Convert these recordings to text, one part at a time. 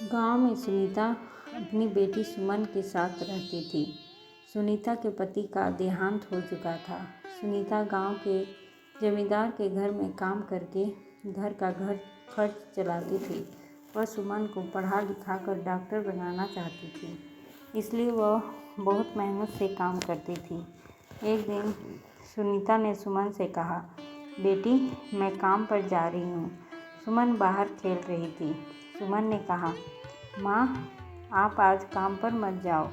गांव में सुनीता अपनी बेटी सुमन के साथ रहती थी। सुनीता के पति का देहांत हो चुका था। सुनीता गांव के जमींदार के घर में काम करके घर का खर्च चलाती थी। वह सुमन को पढ़ा लिखा कर डॉक्टर बनाना चाहती थी, इसलिए वह बहुत मेहनत से काम करती थी। एक दिन सुनीता ने सुमन से कहा, बेटी, मैं काम पर जा रही हूँ। सुमन बाहर खेल रही थी। सुमन ने कहा, माँ, आप आज काम पर मत जाओ,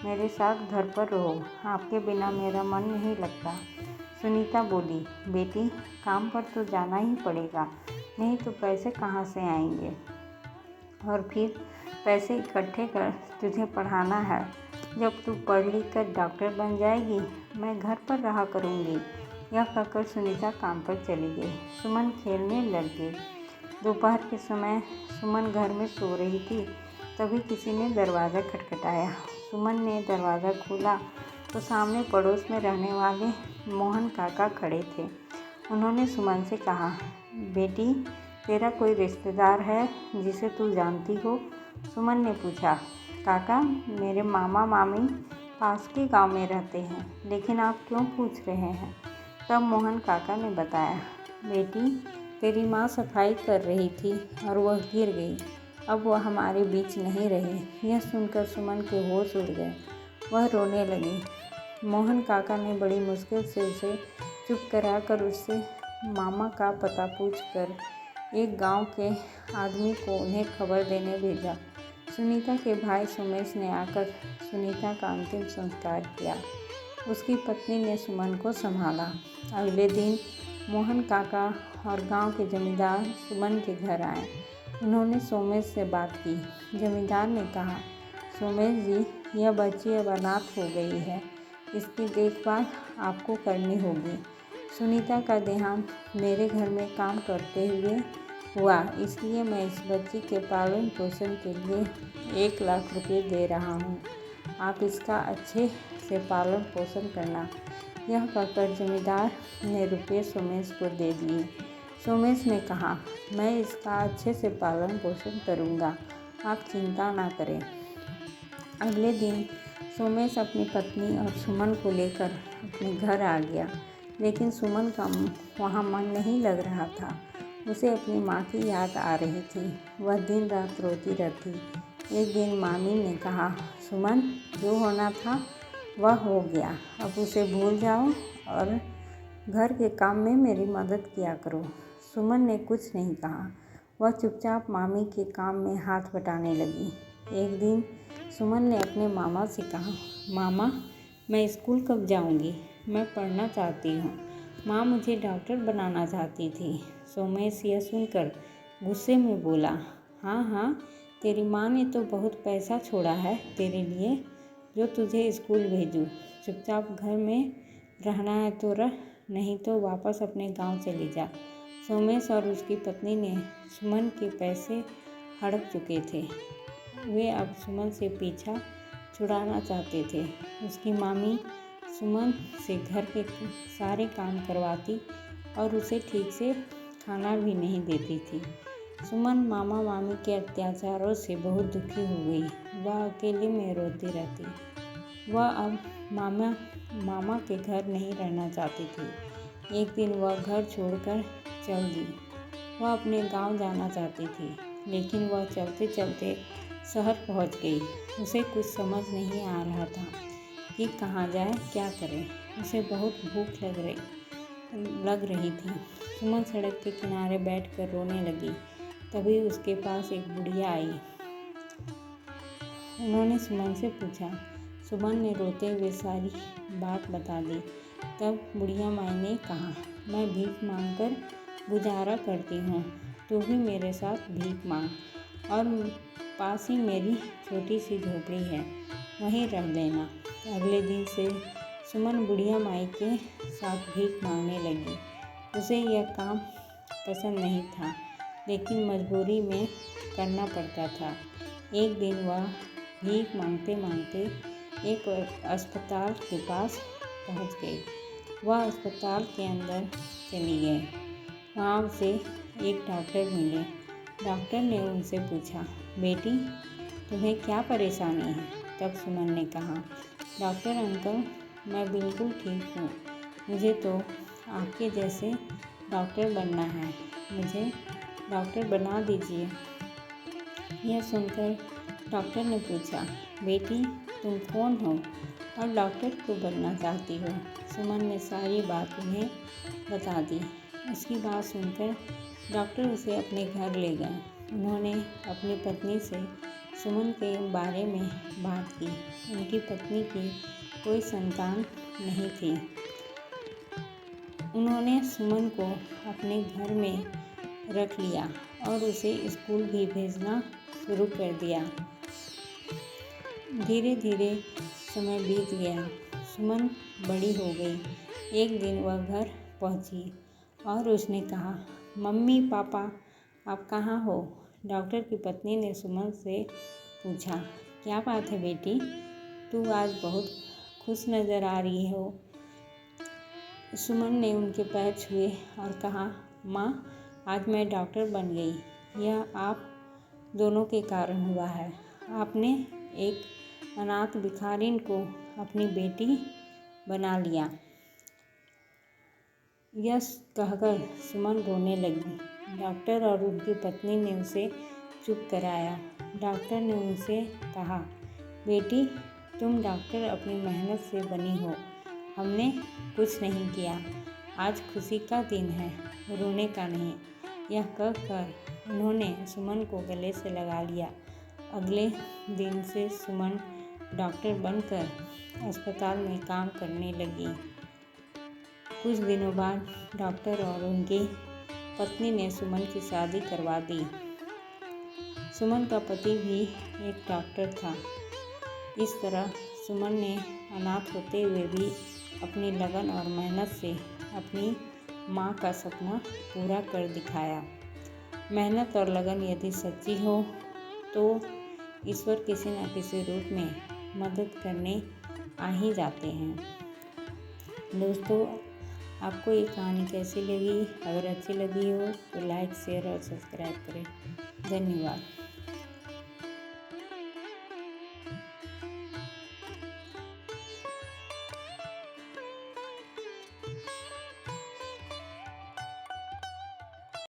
मेरे साथ घर पर रहो, आपके बिना मेरा मन नहीं लगता। सुनीता बोली, बेटी, काम पर तो जाना ही पड़ेगा, नहीं तो पैसे कहाँ से आएंगे, और फिर पैसे इकट्ठे कर तुझे पढ़ाना है। जब तू पढ़ लिख कर डॉक्टर बन जाएगी, मैं घर पर रहा करूँगी। यह कहकर सुनीता काम पर चली गई। सुमन खेलने लग गई। दोपहर के समय सुमन घर में सो रही थी, तभी किसी ने दरवाज़ा खटखटाया। सुमन ने दरवाज़ा खोला तो सामने पड़ोस में रहने वाले मोहन काका खड़े थे। उन्होंने सुमन से कहा, बेटी, तेरा कोई रिश्तेदार है जिसे तू जानती हो? सुमन ने पूछा, काका, मेरे मामा मामी पास के गांव में रहते हैं, लेकिन आप क्यों पूछ रहे हैं? तब मोहन काका ने बताया, बेटी, तेरी माँ सफाई कर रही थी और वह गिर गई। अब वह हमारे बीच नहीं रही। यह सुनकर सुमन के होश उड़ गए। वह रोने लगी। मोहन काका ने बड़ी मुश्किल से उसे चुप कराकर उससे मामा का पता पूछकर एक गांव के आदमी को उन्हें खबर देने भेजा। सुनीता के भाई सोमेश ने आकर सुनीता का अंतिम संस्कार किया। उसकी पत्नी ने सुमन को संभाला। अगले दिन मोहन काका और गांव के जमींदार सुमन के घर आए। उन्होंने सोमेश से बात की। जमींदार ने कहा, सोमेश जी, यह बच्ची अब अनाथ हो गई है, इसकी देखभाल आपको करनी होगी। सुनीता का देहांत मेरे घर में काम करते हुए हुआ, इसलिए मैं इस बच्ची के पालन पोषण के लिए 1 लाख रुपये दे रहा हूँ। आप इसका अच्छे से पालन पोषण करना। यह कहकर जमींदार ने रुपये सोमेश को दे दिए। सोमेश ने कहा, मैं इसका अच्छे से पालन पोषण करूँगा, आप चिंता ना करें। अगले दिन सोमेश अपनी पत्नी और सुमन को लेकर अपने घर आ गया, लेकिन सुमन का वहाँ मन नहीं लग रहा था। उसे अपनी माँ की याद आ रही थी। वह दिन रात रोती रहती। एक दिन मामी ने कहा, सुमन, जो होना था वह हो गया, अब उसे भूल जाओ और घर के काम में मेरी मदद किया करो। सुमन ने कुछ नहीं कहा। वह चुपचाप मामी के काम में हाथ बटाने लगी। एक दिन सुमन ने अपने मामा से कहा, मामा, मैं स्कूल कब जाऊंगी? मैं पढ़ना चाहती हूँ। माँ मुझे डॉक्टर बनाना चाहती थी। सोमेश यह सुनकर गुस्से में बोला, हाँ हाँ, तेरी माँ ने तो बहुत पैसा छोड़ा है तेरे लिए, जो तुझे स्कूल भेजूँ। चुपचाप घर में रहना है तो रह, नहीं तो वापस अपने गांव चली जा। सोमेश और उसकी पत्नी ने सुमन के पैसे हड़प चुके थे। वे अब सुमन से पीछा छुड़ाना चाहते थे। उसकी मामी सुमन से घर के सारे काम करवाती और उसे ठीक से खाना भी नहीं देती थी। सुमन मामा मामी के अत्याचारों से बहुत दुखी हो गई। वह अकेले में रोती रहती। वह अब मामा के घर नहीं रहना चाहती थी। एक दिन वह घर छोड़कर चल दी। वह अपने गांव जाना चाहती थी, लेकिन वह चलते चलते शहर पहुंच गई। उसे कुछ समझ नहीं आ रहा था कि कहाँ जाए, क्या करे। उसे बहुत भूख लग रही थी। सुमन सड़क के किनारे बैठकर रोने लगी। तभी उसके पास एक बुढ़िया आई। उन्होंने सुमन से पूछा। सुमन ने रोते हुए सारी बात बता दी। तब बुढ़िया माई ने कहा, मैं भीख मांगकर गुजारा करती हूँ, तू भी मेरे साथ भीख मांग, और पास ही मेरी छोटी सी झोपड़ी है, वहीं रह लेना। अगले दिन से सुमन बुढ़िया माई के साथ भीख मांगने लगी। उसे यह काम पसंद नहीं था, लेकिन मजबूरी में करना पड़ता था। एक दिन वह भीख मांगते मांगते एक अस्पताल के पास पहुंच गई। वह अस्पताल के अंदर चली गई। वहाँ उसे एक डॉक्टर मिले। डॉक्टर ने उनसे पूछा, बेटी तुम्हें क्या परेशानी है? तब सुमन ने कहा, डॉक्टर अंकल मैं बिल्कुल ठीक हूँ, मुझे तो आपके जैसे डॉक्टर बनना है, मुझे डॉक्टर बना दीजिए। यह सुनकर डॉक्टर ने पूछा, बेटी तुम कौन हो और डॉक्टर क्यों बनना चाहती हो? सुमन ने सारी बात उन्हें बता दी। उसकी बात सुनकर डॉक्टर उसे अपने घर ले गए। उन्होंने अपनी पत्नी से सुमन के बारे में बात की। उनकी पत्नी की कोई संतान नहीं थी। उन्होंने सुमन को अपने घर में रख लिया और उसे स्कूल भी भेजना शुरू कर दिया। धीरे धीरे समय बीत गया। सुमन बड़ी हो गई। एक दिन वह घर पहुंची और उसने कहा, मम्मी पापा आप कहाँ हो? डॉक्टर की पत्नी ने सुमन से पूछा, क्या बात है बेटी, तू आज बहुत खुश नज़र आ रही हो। सुमन ने उनके पैर छुए और कहा, माँ आज मैं डॉक्टर बन गई, यह आप दोनों के कारण हुआ है। आपने एक अनाथ भिखारिन को अपनी बेटी बना लिया। यह कहकर सुमन रोने लगी। डॉक्टर और उनकी पत्नी ने उसे चुप कराया। डॉक्टर ने उनसे कहा, बेटी तुम डॉक्टर अपनी मेहनत से बनी हो, हमने कुछ नहीं किया। आज खुशी का दिन है, रोने का नहीं। यह कहकर उन्होंने सुमन को गले से लगा लिया। अगले दिन से सुमन डॉक्टर बनकर अस्पताल में काम करने लगी। कुछ दिनों बाद डॉक्टर और उनकी पत्नी ने सुमन की शादी करवा दी। सुमन का पति भी एक डॉक्टर था। इस तरह सुमन ने अनाथ होते हुए भी अपनी लगन और मेहनत से अपनी माँ का सपना पूरा कर दिखाया। मेहनत और लगन यदि सच्ची हो तो ईश्वर किसी न किसी रूप में मदद करने आ ही जाते हैं। दोस्तों आपको ये कहानी कैसी लगी? अगर अच्छी लगी हो तो लाइक शेयर और सब्सक्राइब करें। धन्यवाद।